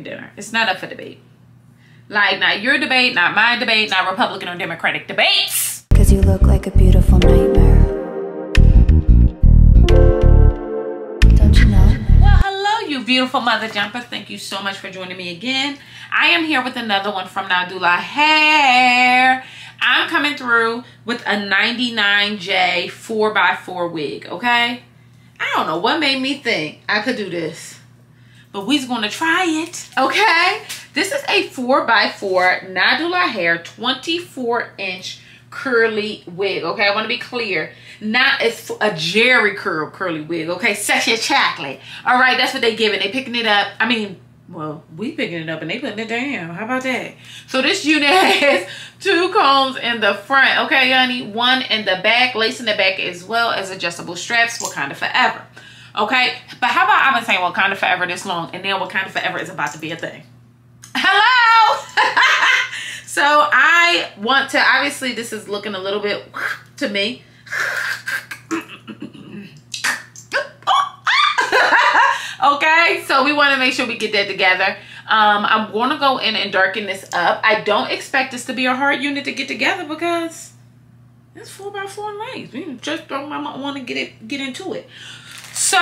dinner. It's not up for debate. Like, not your debate, not my debate, not Republican or Democratic debates. Because you look like a beautiful nightmare. Don't you know? Well, hello, you beautiful mother jumpers. Thank you so much for joining me again. I am here with another one from Nadula Hair. I'm coming through with a 99J 4x4 wig, okay? I don't know what made me think I could do this, but we's gonna try it, okay? This is a 4x4 Nadula Hair 24-inch curly wig, okay? I want to be clear. Not it's a Jerry curl curly wig, okay? Sexy chocolate. All right, that's what they giving. They picking it up. I mean, well, we picking it up and they putting it down. How about that? So this unit has 2 combs in the front, okay, honey? 1 in the back, lace in the back, as well as adjustable straps. Wakanda forever, okay? But how about I've been saying Wakanda forever this long, and now Wakanda forever is about to be a thing. Hello. So I want to, obviously this is looking a little bit to me. Okay, so we want to make sure we get that together. I'm going to go in and darken this up. I don't expect this to be a hard unit to get together because it's 4x4 length. We just don't want to get into it. So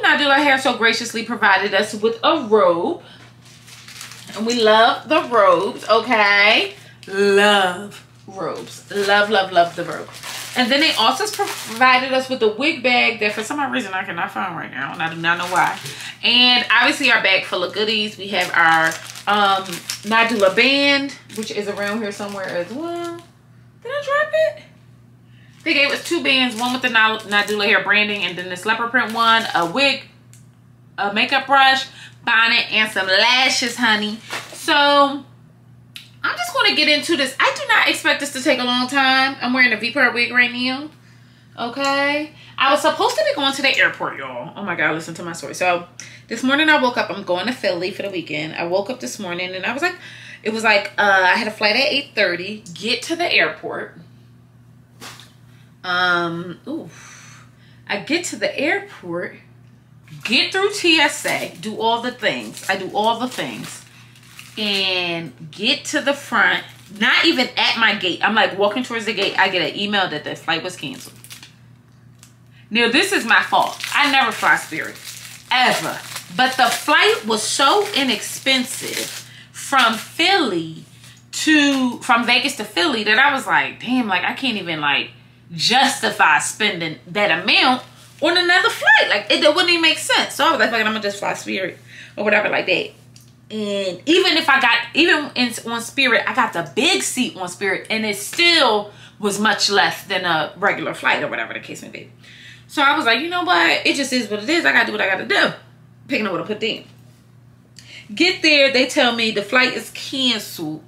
Nadula Hair so graciously provided us with a robe. And we love the robes, okay? Love robes. Love, love, love the robe. And then they also provided us with a wig bag that for some reason I cannot find right now. And I do not know why. And obviously our bag full of goodies. We have our Nadula band, which is around here somewhere as well. Did I drop it? They gave us 2 bands. One with the Nadula Hair branding and then this leopard print one. A wig, a makeup brush, bonnet, and some lashes, honey. So I'm just going to get into this. I do not expect this to take a long time. I'm wearing a V-part wig right now, okay? I was supposed to be going to the airport, y'all. Oh my God, listen to my story. So this morning I woke up. I'm going to Philly for the weekend. I woke up this morning and I was like, it was like I had a flight at 8:30. Get to the airport. I get to the airport, get through TSA, do all the things. I do all the things. And get to the front, not even at my gate. I'm like walking towards the gate. I get an email that the flight was canceled. Now, this is my fault. I never fly Spirit, ever. But the flight was so inexpensive from Vegas to Philly that I was like, damn, like I can't even like justify spending that amount on another flight. Like it wouldn't even make sense. So I was like, I'm gonna just fly Spirit or whatever like that. And even if I got, on Spirit, I got the big seat on Spirit and it still was much less than a regular flight or whatever the case may be. So I was like, you know what? It just is what it is. I got to do what I got to do. Picking up what I put in. Get there. They tell me the flight is canceled.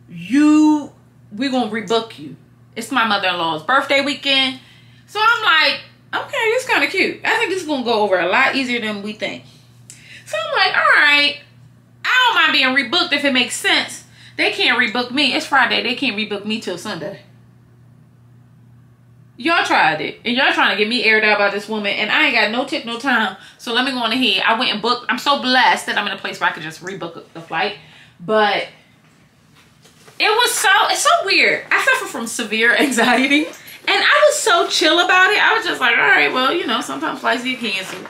We're going to rebook you. It's my mother-in-law's birthday weekend. So I'm like, okay, it's kind of cute. I think this is going to go over a lot easier than we think. So I'm like, all right. I don't mind being rebooked if it makes sense. They can't rebook me. It's Friday. They can't rebook me till Sunday. Y'all tried it. And y'all trying to get me aired out by this woman. And I ain't got no tip, no time. So let me go on ahead. I went and booked. I'm so blessed that I'm in a place where I could just rebook the flight. But it's so weird. I suffer from severe anxiety. And I was so chill about it. I was just like, all right, well, you know, sometimes flights get canceled.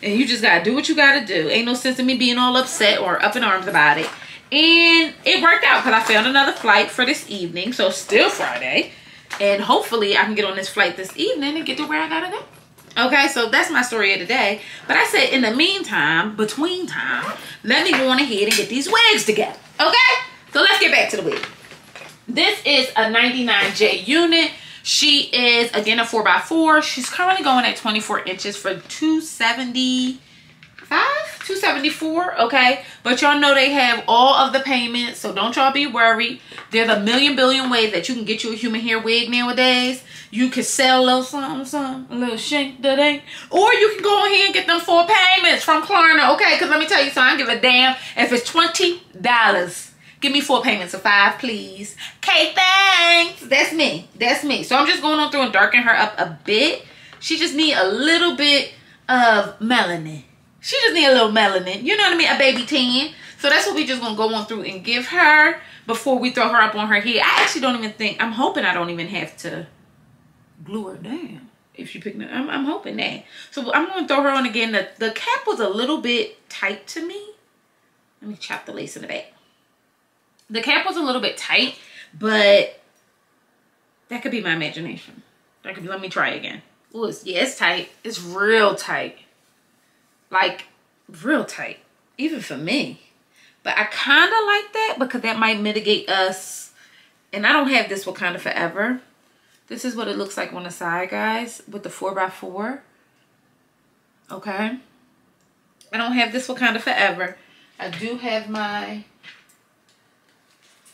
And you just got to do what you got to do. Ain't no sense in me being all upset or up in arms about it. And it worked out because I found another flight for this evening. So still Friday. And hopefully I can get on this flight this evening and get to where I got to go. Okay, so that's my story of the day. But I said in the meantime, between time, let me go on ahead and get these wigs together. Okay? So let's get back to the wig. This is a 99J unit. She is, again, a 4x4. She's currently going at 24 inches for $275, $274, okay? But y'all know they have all of the payments, so don't y'all be worried. There's a million billion ways that you can get you a human hair wig nowadays. You can sell a little something, a little shink da dang, or you can go ahead and get them 4 payments from Klarna, okay? Because let me tell you something, I don't give a damn if it's $20. Give me 4 payments of 5, please. Okay, thanks. That's me. That's me. So I'm just going on through and darken her up a bit. She just need a little bit of melanin. She just need a little melanin. You know what I mean? A baby tan. So that's what we just gonna go on through and give her before we throw her up on her head. I actually don't even think, I'm hoping I don't even have to glue her down if she picking it. I'm hoping that. So I'm gonna throw her on again. The cap was a little bit tight to me. Let me chop the lace in the back. The cap was a little bit tight, but that could be my imagination. That could be, let me try again. Ooh, it's tight. It's real tight. Like, real tight. Even for me. But I kind of like that because that might mitigate us. And I don't have this Wakanda Forever. This is what it looks like on the side, guys. With the 4x4. Okay. I don't have this Wakanda Forever. I do have my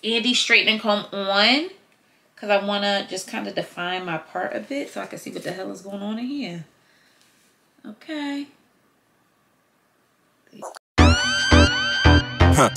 Andy straightening comb on. Because I want to just kind of define my part a bit. So I can see what the hell is going on in here. Okay. Huh.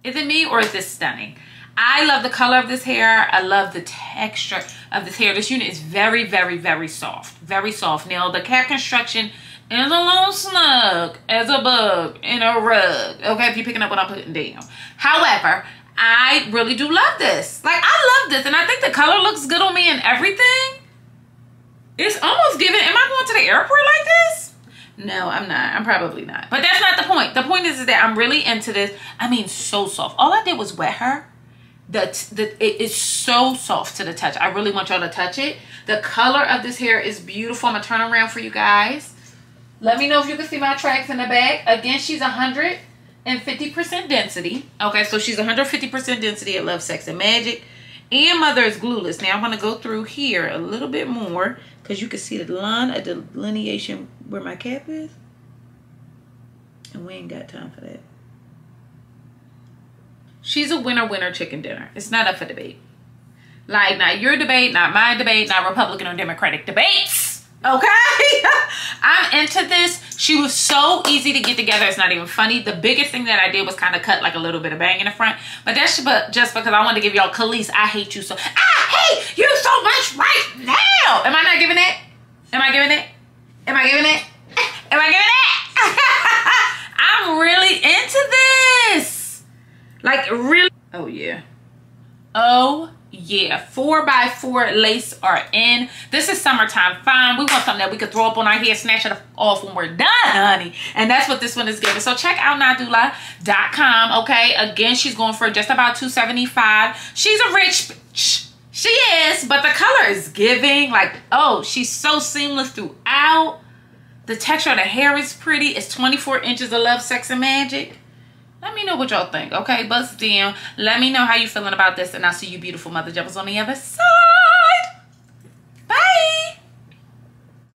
Is it me or is this stunning? I love the color of this hair. I love the texture of this hair. This unit is very, very, very soft. Very soft. Now, the cap construction is a little snug as a bug in a rug. Okay, if you're picking up what I'm putting down. However, I really do love this. Like, I love this. And I think the color looks good on me and everything. It's almost giving, am I going to the airport like this? No, I'm not. I'm probably not. But that's not the point. The point is that I'm really into this. I mean, so soft. All I did was wet her. It is so soft to the touch. I really want y'all to touch it. The color of this hair is beautiful. I'm going to turn around for you guys. Let me know if you can see my tracks in the back. Again, she's 150% density. Okay, so she's 150% density at Love, Sex, and Magic. And Mother is glueless. Now, I'm going to go through here a little bit more because you can see the line of delineation where my cap is. And we ain't got time for that. She's a winner chicken dinner. It's not up for debate. Like, not your debate, not my debate, not Republican or Democratic debates. Okay? I'm into this. She was so easy to get together. It's not even funny. The biggest thing that I did was kind of cut like a little bit of bang in the front. But that's just because I wanted to give y'all Khalees, I hate you so. I hate you so much right now. Am I not giving it? Am I giving it? Am I giving it? Am I giving it? I'm really into this. Like, really. Oh, yeah. Oh, yeah. 4x4 lace are in. This is summertime. Fine. We want something that we could throw up on our head, snatch it off when we're done, honey. And that's what this one is giving. So check out Nadula.com, okay? Again, she's going for just about $275. She's a rich bitch. She is, but the color is giving. Like, oh, she's so seamless throughout. The texture of the hair is pretty. It's 24 inches of Love, Sex, and Magic. Let me know what y'all think, okay? Buzz down. Let me know how you feeling about this, and I'll see you beautiful mother jumpers on the other side.